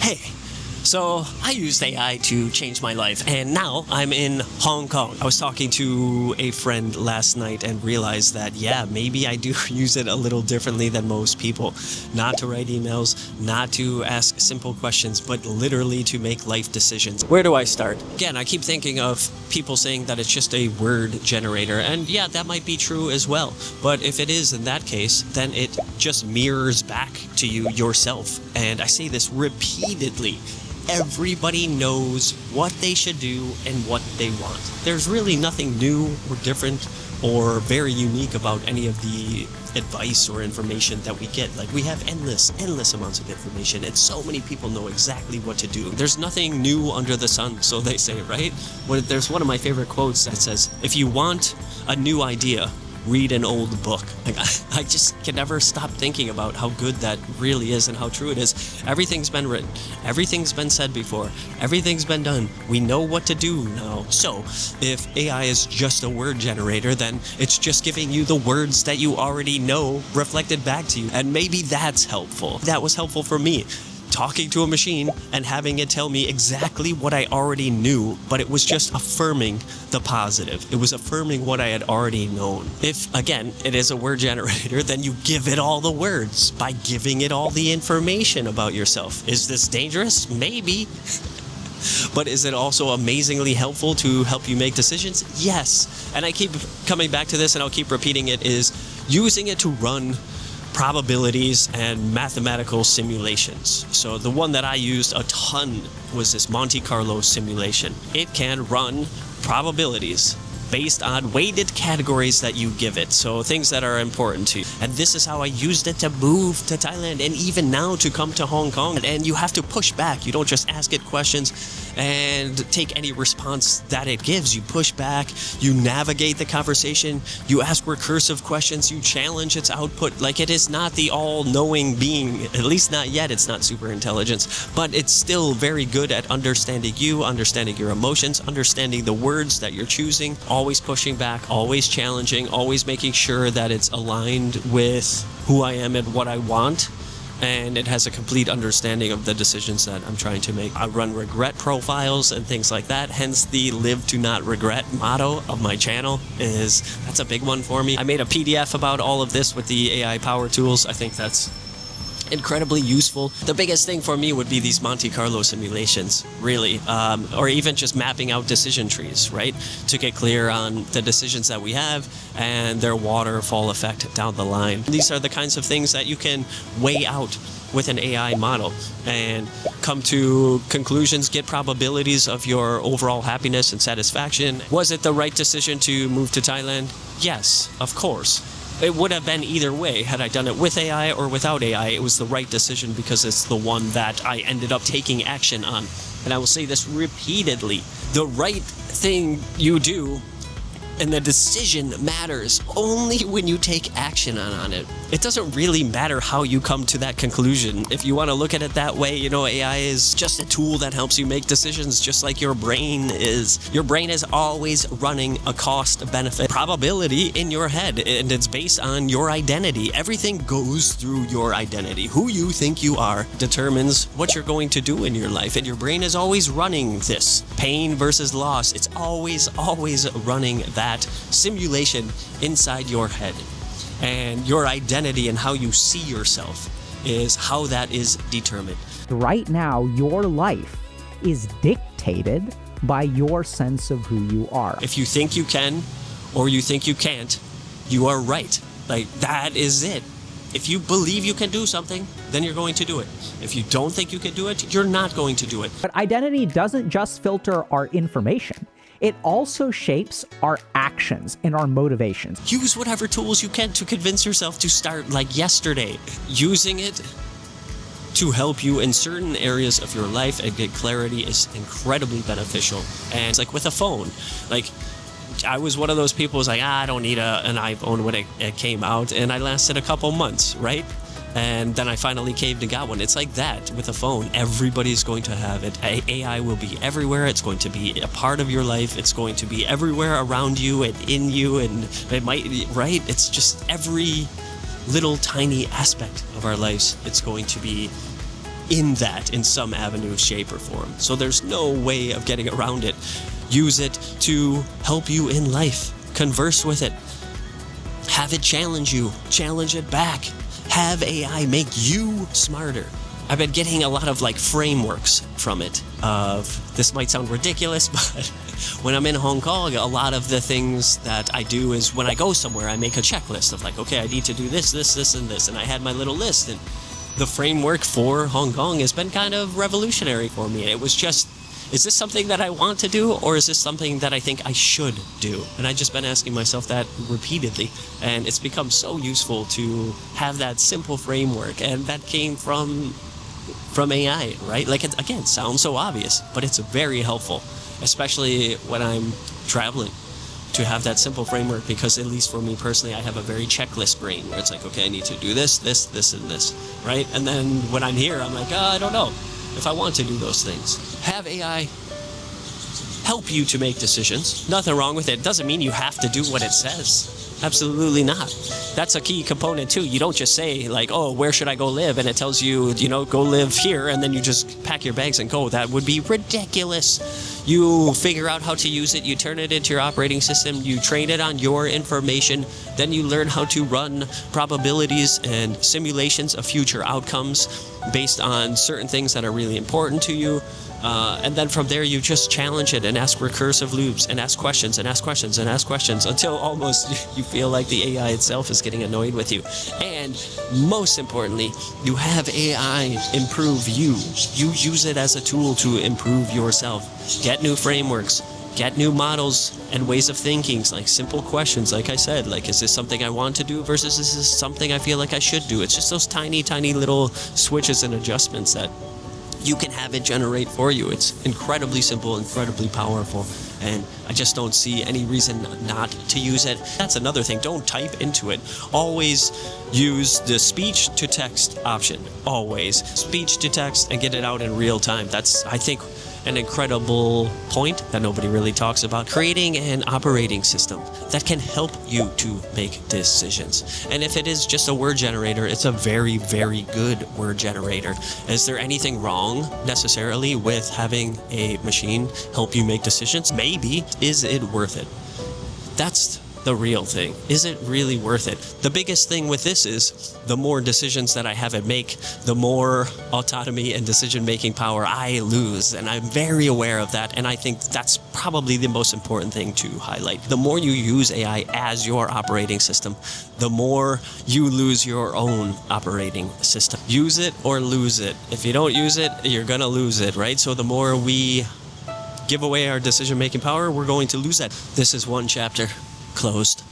Hey, so I used AI to change my life, and now I'm in Hong Kong. I was talking to a friend last night and realized that, yeah, maybe I do use it a little differently than most people. Not to write emails, not to ask simple questions, but literally to make life decisions. Where do I start? Again, I keep thinking of people saying that it's just a word generator, and yeah, that might be true as well. But if it is in that case, then it just mirrors back to you yourself. And I say this repeatedly. Everybody knows what they should do and what they want. There's really nothing new or different or very unique about any of the advice or information that we get. Like, we have endless amounts of information, and so many people know exactly what to do. There's nothing new under the sun, so they say, right? There's one of my favorite quotes that says, if you want a new idea, read an old book. Like, I just can never stop thinking about how good that really is and how true it is. Everything's been written. Everything's been said before. Everything's been done. We know what to do now. So if AI is just a word generator, then it's just giving you the words that you already know reflected back to you. And maybe that's helpful. That was helpful for me. Talking to a machine and having it tell me exactly what I already knew, but it was just affirming the positive. It was affirming what I had already known. If, again, it is a word generator, then you give it all the words by giving it all the information about yourself. Is this dangerous? Maybe. But is it also amazingly helpful to help you make decisions? Yes. And I keep coming back to this, and I'll keep repeating it, is using it to run probabilities and mathematical simulations. So the one that I used a ton was this Monte Carlo simulation. It can run probabilities based on weighted categories that you give it, so things that are important to you. And this is how I used it to move to Thailand, and even now to come to Hong Kong. And you have to push back. You don't just ask it questions and take any response that it gives. You push back, you navigate the conversation, you ask recursive questions, you challenge its output. Like, it is not the all-knowing being, at least not yet. It's not super intelligence, but it's still very good at understanding you, understanding your emotions, understanding the words that you're choosing, always pushing back, always challenging, always making sure that it's aligned with who I am and what I want. And it has a complete understanding of the decisions that I'm trying to make. I run regret profiles and things like that. Hence the live to not regret motto of my channel that's a big one for me. I made a PDF about all of this with the AI power tools. I think that's incredibly useful. The biggest thing for me would be these Monte Carlo simulations, really, or even just mapping out decision trees, right, to get clear on the decisions that we have and their waterfall effect down the line. These are the kinds of things that you can weigh out with an AI model and come to conclusions, get probabilities of your overall happiness and satisfaction. Was it the right decision to move to Thailand? Yes, of course. It would have been either way. Had I done it with AI or without AI, it was the right decision because it's the one that I ended up taking action on. And I will say this repeatedly. The right thing you do and the decision matters only when you take action on it. It doesn't really matter how you come to that conclusion. If you want to look at it that way, AI is just a tool that helps you make decisions, just like your brain is. Your brain is always running a cost-benefit probability in your head, and it's based on your identity. Everything goes through your identity. Who you think you are determines what you're going to do in your life, and your brain is always running this. Pain versus loss. It's always running that simulation inside your head. And your identity and how you see yourself is how that is determined. Right now, your life is dictated by your sense of who you are. If you think you can or you think you can't, you are right. Like, that is it. If you believe you can do something, then you're going to do it. If you don't think you can do it, you're not going to do it. But identity doesn't just filter our information. It also shapes our actions and our motivations. Use whatever tools you can to convince yourself to start like yesterday. Using it to help you in certain areas of your life and get clarity is incredibly beneficial. And it's like with a phone. Like, I was one of those people who's like, I don't need an iPhone when it came out, and I lasted a couple months, right? And then I finally caved and got one. It's like that with a phone. Everybody's going to have it. AI will be everywhere. It's going to be a part of your life. It's going to be everywhere around you and in you, and it might, right? It's just every little tiny aspect of our lives. It's going to be in that in some avenue, shape, or form. So there's no way of getting around it. Use it to help you in life. Converse with it. Have it challenge you. Challenge it back. Have AI make you smarter. I've been getting a lot of like frameworks from it this might sound ridiculous, but when I'm in Hong Kong, a lot of the things that I do is when I go somewhere, I make a checklist of like, okay, I need to do this, this, this, and this. And I had my little list, and the framework for Hong Kong has been kind of revolutionary for me. It was just, is this something that I want to do, or is this something that I think I should do? And I've just been asking myself that repeatedly, and it's become so useful to have that simple framework, and that came from AI, right? Like, it, again, sounds so obvious, but it's very helpful, especially when I'm traveling, to have that simple framework, because at least for me personally, I have a very checklist brain where it's like, okay, I need to do this, this, this, and this, right? And then when I'm here, I'm like, I don't know if I want to do those things. Have AI help you to make decisions. Nothing wrong with it. Doesn't mean you have to do what it says. Absolutely not. That's a key component too. You don't just say like, oh, where should I go live? And it tells you, go live here, and then you just pack your bags and go. That would be ridiculous. You figure out how to use it, you turn it into your operating system, you train it on your information, then you learn how to run probabilities and simulations of future outcomes based on certain things that are really important to you. And then from there, you just challenge it and ask recursive loops and ask questions and ask questions and ask questions until almost you feel like the AI itself is getting annoyed with you. And most importantly, you have AI improve you. You use it as a tool to improve yourself. Get new frameworks. Get new models and ways of thinking, like simple questions, like I said, like, is this something I want to do versus is this something I feel like I should do? It's just those tiny, tiny little switches and adjustments that you can have it generate for you. It's incredibly simple, incredibly powerful, and I just don't see any reason not to use it. That's another thing. Don't type into it. Always use the speech to text option. Always. Speech to text and get it out in real time. That's, I think, an incredible point that nobody really talks about. Creating an operating system that can help you to make decisions. And if it is just a word generator, it's a very, very good word generator. Is there anything wrong necessarily with having a machine help you make decisions? Maybe. Is it worth it? That's the real thing. Is it really worth it? The biggest thing with this is the more decisions that I have it make, the more autonomy and decision-making power I lose. And I'm very aware of that. And I think that's probably the most important thing to highlight. The more you use AI as your operating system, the more you lose your own operating system. Use it or lose it. If you don't use it, you're gonna lose it, right? So the more we give away our decision-making power, we're going to lose that. This is one chapter closed.